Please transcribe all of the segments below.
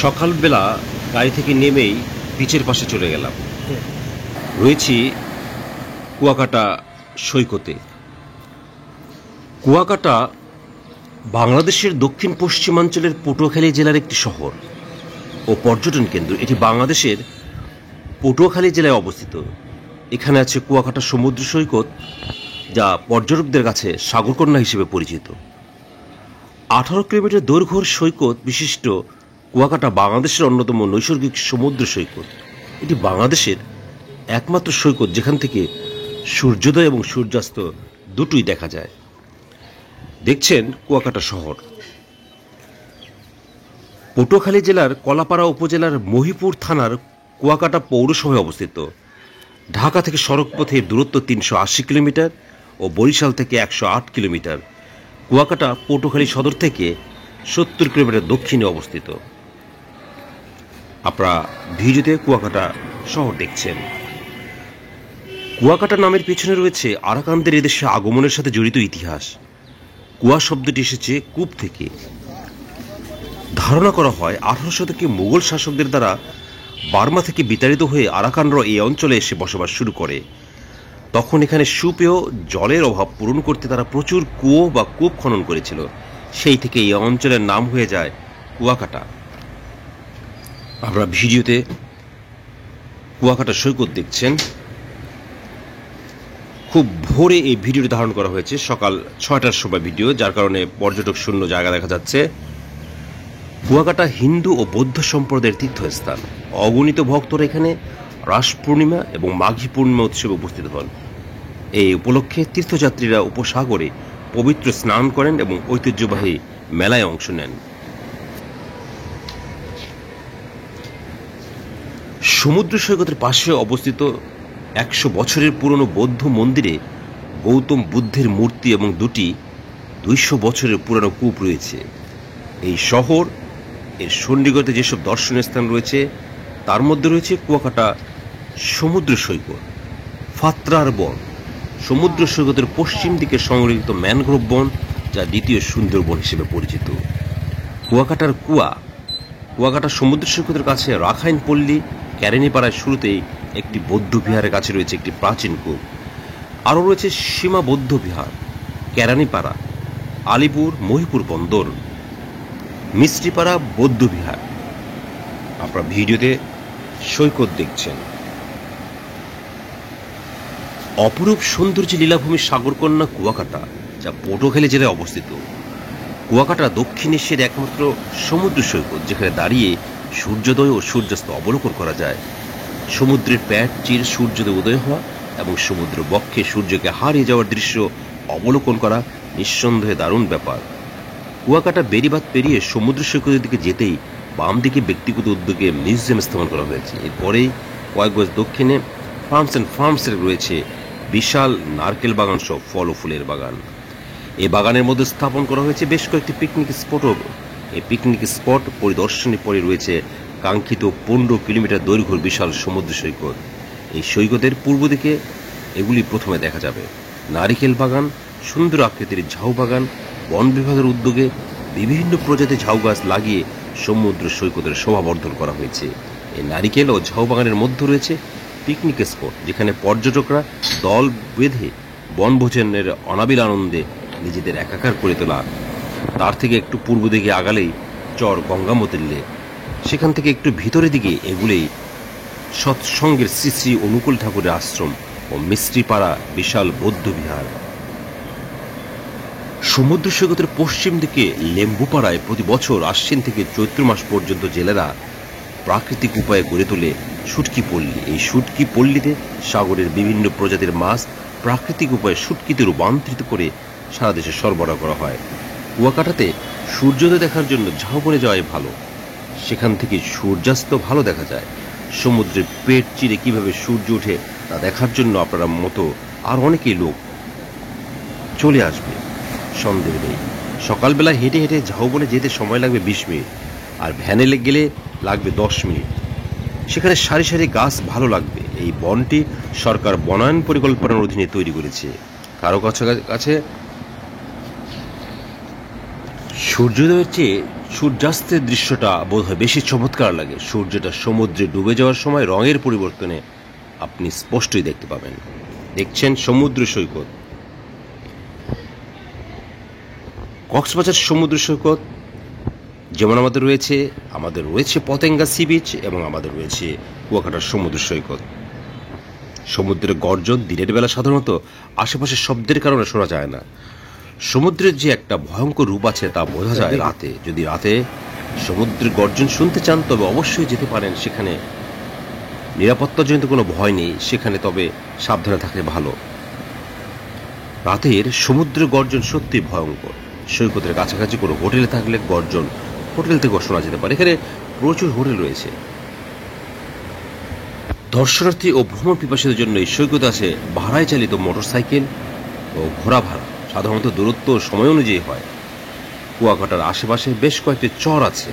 সকালবেলা গাড়ি থেকে নেমেই বিচের পাশে চলে গেলাম। রয়েছি কুয়াকাটা সৈকতে। কুয়াকাটা বাংলাদেশের দক্ষিণ পশ্চিমাঞ্চলের পটুয়াখালী জেলার একটি শহর ও পর্যটন কেন্দ্র। এটি বাংলাদেশের পটুয়াখালী জেলায় অবস্থিত। এখানে আছে কুয়াকাটা সমুদ্র সৈকত, যা পর্যটকদের কাছে সাগরকন্যা হিসেবে পরিচিত। 18 কিলোমিটার দৈর্ঘ্যের সৈকত বিশিষ্ট কুয়াকাটা বাংলাদেশের অন্যতম নৈসর্গিক সমুদ্র সৈকত। এটি বাংলাদেশের একমাত্র সৈকত যেখান থেকে সূর্যোদয় এবং সূর্যাস্ত দুটোই দেখা যায়। দেখছেন কুয়াকাটা শহর। পটুয়াখালী জেলার কলাপাড়া উপজেলার মহিপুর থানার কুয়াকাটা পৌরসভায় অবস্থিত। ঢাকা থেকে সড়কপথের দূরত্ব 380 কিলোমিটার ও বরিশাল থেকে 108 কিলোমিটার। কুয়াকাটা পটুয়াখালী সদর থেকে 70 কিলোমিটার দক্ষিণে অবস্থিত। আপনারা ভিডিওতে কুয়াকাটা শহর দেখছেন। কুয়াকাটা নামের পেছনে রয়েছে আরাকানদের এদেশে আগমনের সাথে জড়িত ইতিহাস। কুয়া শব্দটি এসেছে কূপ থেকে। ধারণা করা হয় 18 শতকে মুঘল শাসকদের দ্বারা বার্মা থেকে বিতাড়িত হয়ে আরাকানরা এই অঞ্চলে এসে বসবাস শুরু করে। তখন এখানে সুপেয় জলের অভাব পূরণ করতে তারা প্রচুর কুয়ো বা কূপ খনন করেছিল। সেই থেকে এই অঞ্চলের নাম হয়ে যায় কুয়াকাটা। আমরা ভিডিওতে কুয়াকাটা সৈকত দেখছেন। খুব ভোরে এই ভিডিওটি ধারণ করা হয়েছে, সকাল 6টার সময় ভিডিও, যার কারণে পর্যটক শূন্য জায়গা দেখা যাচ্ছে। কুয়াকাটা হিন্দু ও বৌদ্ধ সম্প্রদায়ের তীর্থস্থান। অগণিত ভক্তরা এখানে রাস পূর্ণিমা এবং মাঘী পূর্ণিমা উৎসবে উপস্থিত হন। এই উপলক্ষে তীর্থযাত্রীরা উপসাগরে পবিত্র স্নান করেন এবং ঐতিহ্যবাহী মেলায় অংশ নেন। সমুদ্র সৈকতের পাশে অবস্থিত 100 বছরের পুরনো বৌদ্ধ মন্দিরে গৌতম বুদ্ধের মূর্তি এবং দুটি 200 বছরের পুরনো কূপ রয়েছে। এই শহর এর সন্নিকটে যেসব দর্শনীয় স্থান রয়েছে তার মধ্যে রয়েছে কুয়াকাটা সমুদ্র সৈকত, ফাত্রার বন, সমুদ্র সৈকতের পশ্চিম দিকে সংরক্ষিত ম্যানগ্রোভ বন, যা দ্বিতীয় সুন্দরবন হিসেবে পরিচিত। কুয়াকাটার কুয়াকাটা সমুদ্র সৈকতের কাছে রাখাইন পল্লী ক্যারেনিপাড়ায় শুরুতেই একটি বৌদ্ধ বিহারের কাছে রয়েছে একটি প্রাচীন কূপ। আরও রয়েছে সীমা বৌদ্ধ বিহার, ক্যারানিপাড়া, আলিপুর মহিপুর বন্দর, মিস্ত্রিপাড়া বৌদ্ধ বিহার। আপনারা ভিডিওতে সৈকত দেখছেন। অপরূপ সৌন্দর্য লীলাভূমি সাগরকন্যা কুয়াকাটা, যা পটুয়াখালী জেলায় অবস্থিত। কুয়াকাটা দক্ষিণ এশিয়ার একমাত্র সমুদ্র সৈকত যেখানে দাঁড়িয়ে সূর্যোদয় ও সূর্যাস্ত অবলোকন করা যায়। সমুদ্রের প্যাট চির সূর্যোদয় উদয় হওয়া এবং সমুদ্র বক্ষে সূর্যকে হারিয়ে যাওয়ার দৃশ্য অবলোকন করা নিঃসন্দেহে দারুণ ব্যাপার। কুয়াকাটা বেড়িবাঁধ পেরিয়ে সমুদ্র সৈকতের দিকে যেতেই বাম দিকে ব্যক্তিগত উদ্যোগে মিউজিয়াম স্থাপন করা হয়েছে। এরপরেই কয়েক গজ দক্ষিণে ফার্মসের রয়েছে বিশাল নারকেল বাগান সহ ফল ও ফুলের বাগান। এই বাগানের মধ্যে স্থাপন করা হয়েছে বেশ কয়েকটি পিকনিক স্পটও। এই পিকনিক স্পট পরিদর্শনের পরে রয়েছে কাঙ্ক্ষিত 15 কিলোমিটার দৈর্ঘ্যের বিশাল সমুদ্র সৈকত। এই সৈকতের পূর্ব দিকে এগুলি প্রথমে দেখা যাবে। নারিকেল বাগান, সুন্দর আকৃতির ঝাউ বাগান। বন বিভাগের উদ্যোগে বিভিন্ন প্রজাতির ঝাউ গাছ লাগিয়ে সমুদ্র সৈকতের শোভাবর্ধন করা হয়েছে। এই নারিকেল ও ঝাউ বাগানের মধ্যে রয়েছে পিকনিক স্পট, যেখানে পর্যটকরা দল বেঁধে বনভোজনের অনাবিল আনন্দে নিজেদের একাকার করে তোলা। তার থেকে একটু পূর্ব দিকে আগালেই চর গঙ্গামতির লেক। সেখান থেকে একটু ভিতরের দিকে এগুলেই সৎসঙ্গের শ্রী শ্রী অনুকূল ঠাকুরের আশ্রম ও মিস্ত্রিপাড়া বিশাল বৌদ্ধ বিহার। সমুদ্র সৈকতের পশ্চিম দিকে লেম্বুপাড়ায় প্রতি বছর আশ্বিন থেকে চৈত্র মাস পর্যন্ত জেলেরা প্রাকৃতিক উপায়ে গড়ে তোলে শুটকি পল্লী। এই শুটকি পল্লীতে সাগরের বিভিন্ন প্রজাতির মাছ প্রাকৃতিক উপায়ে শুটকিতে রূপান্তরিত করে সারা দেশে সরবরাহ করা হয়। কুয়াকাটাতে সূর্যোদয় দেখার জন্য ঝাউবনে যাওয়াই ভালো। সেখান থেকে সূর্যাস্ত ভালো দেখা যায়। সমুদ্রের পেট চিরে কিভাবে সূর্য ওঠে তা দেখার জন্য আপনারা মতো আর অনেকেই লোক চলে আসবে, সন্দেহ নেই। সকালবেলা হেঁটে হেঁটে ঝাউবনে যেতে সময় লাগবে 20 মিনিট, আর ভ্যানে গেলে লাগবে 10 মিনিট। সেখানে সারি সারি গাছ ভালো লাগবে। এই বনটি সরকার বনায়ন পরিকল্পনার অধীনে তৈরি করেছে। কারো কাছে সূর্যোদয়ের চেয়ে সূর্যাস্তের দৃশ্যটা বোধহয় বেশি চমৎকার লাগে। সূর্যটা সমুদ্রে ডুবে যাওয়ার সময় রঙের পরিবর্তনে আপনি স্পষ্টই দেখতে পাবেন। দেখছেন সমুদ্র সৈকত, কক্সবাজার সমুদ্র সৈকত। যেমন আমাদের রয়েছে পতেঙ্গা সি বিচ এবং আমাদের রয়েছে কুয়াকাটার সমুদ্র সৈকত। সমুদ্রের গর্জন দিনের বেলা সাধারণত আশেপাশের শব্দের কারণে শোনা যায় না। সমুদ্রের যে একটা ভয়ঙ্কর রূপ আছে তা বোঝা যায় রাতে। যদি রাতে সমুদ্রের গর্জন শুনতে চান তবে অবশ্যই যেতে পারেন সেখানে। নিরাপত্তাজনিত কোনো ভয় নেই সেখানে, তবে সাবধানে থাকলে ভালো। রাতের সমুদ্রের গর্জন সত্যি ভয়ঙ্কর। সৈকতের কাছাকাছি কোনো হোটেলে থাকলে গর্জন হোটেল থেকেও শোনা যেতে পারে। এখানে প্রচুর হোটেল রয়েছে। দর্শনার্থী ও ভ্রমণ পিপাসীদের জন্য এই সৈকতে আছে ভাড়ায় চালিত মোটরসাইকেল ও ঘোড়া ভাড়া। সাধারণত দূরত্ব ও সময় অনুযায়ী হয়। কুয়াকাটার আশেপাশে বেশ কয়েকটি চর আছে,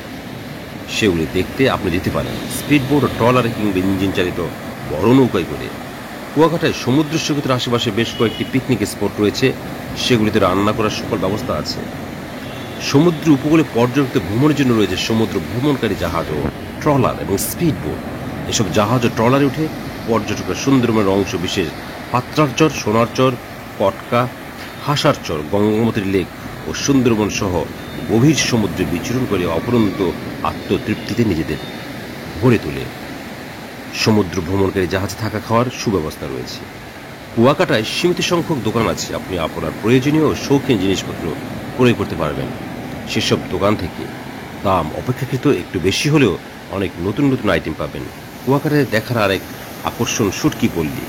সেগুলি দেখতে আপনি যেতে পারেন স্পিডবোট ও ট্রলারে কিংবা ইঞ্জিন চালিত বড় নৌকায় করে। কুয়াকাটায় সমুদ্র সৈকতের আশেপাশে বেশ কয়েকটি পিকনিক স্পট রয়েছে, সেগুলিতে রান্না করার সকল ব্যবস্থা আছে। সমুদ্র উপকূলে পর্যটকদের ভ্রমণের জন্য রয়েছে সমুদ্র ভ্রমণকারী জাহাজ ও ট্রলার এবং স্পিডবোট। এসব জাহাজ ও ট্রলারে উঠে পর্যটকরা সুন্দরবনের অংশ বিশেষ পাত্রার চর, সোনার চর, কটকা, হাসার চর, গঙ্গোত্রী লেক ও সুন্দরবন সহ গভীর সমুদ্রে বিচরণ করে অপরন্ত আত্মতৃপ্তিতে নিজেদের ভরে তোলে। সমুদ্র ভ্রমণকারী জাহাজে থাকা খাওয়ার সুব্যবস্থা রয়েছে। কুয়াকাটায় সীমিত সংখ্যক দোকান আছে, আপনি আপনার প্রয়োজনীয় ও শৌখিন জিনিসপত্র ক্রয় করতে পারবেন সেসব দোকান থেকে। দাম অপেক্ষাকৃত একটু বেশি হলেও অনেক নতুন নতুন আইটেম পাবেন। কুয়াকাটায় দেখার আরেক আকর্ষণ শুটকি পল্লী।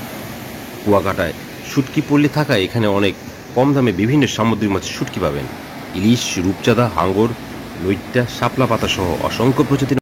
কুয়াকাটায় শুটকি পল্লী থাকায় এখানে অনেক কম দামে বিভিন্ন সামুদ্রিক মাছের শুটকি পাবেন। ইলিশ, রূপচাঁদা, হাঙ্গর, লইট্টা, শাপলা পাতা সহ অসংখ্য প্রজাতির